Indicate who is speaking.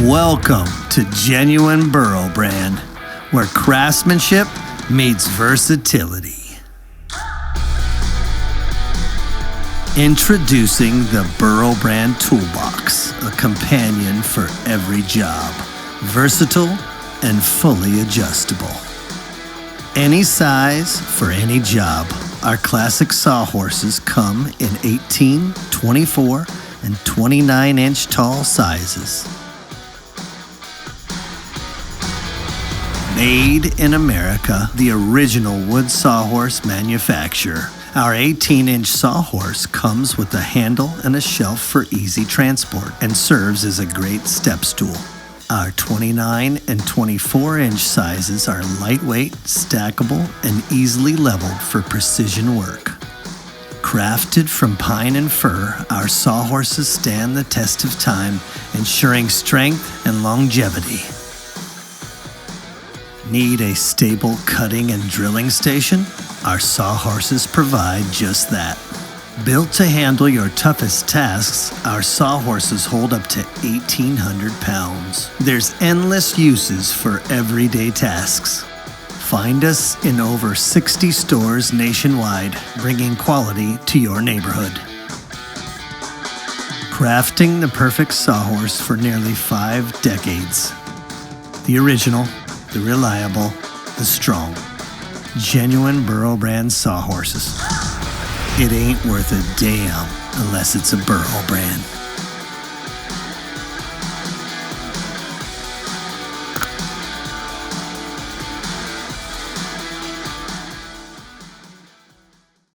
Speaker 1: Welcome to Genuine Burro Brand, where craftsmanship meets versatility. Introducing the Burro Brand Toolbox, a companion for every job, versatile and fully adjustable. Any size for any job, our classic sawhorses come in 18, 24, and 29-inch tall sizes. Made in America, the original wood sawhorse manufacturer, our 18-inch sawhorse comes with a handle and a shelf for easy transport and serves as a great step stool. Our 29 and 24-inch sizes are lightweight, stackable, and easily leveled for precision work. Crafted from pine and fir, our sawhorses stand the test of time, ensuring strength and longevity. Need a stable cutting and drilling station? Our sawhorses provide just that. Built to handle your toughest tasks, our sawhorses hold up to 1,800 pounds. There's endless uses for everyday tasks. Find us in over 60 stores nationwide, bringing quality to your neighborhood. Crafting the perfect sawhorse for nearly 5 decades. The original, the reliable, the strong. Genuine Burro Brand Sawhorses. It ain't worth a damn unless it's a Burro Brand.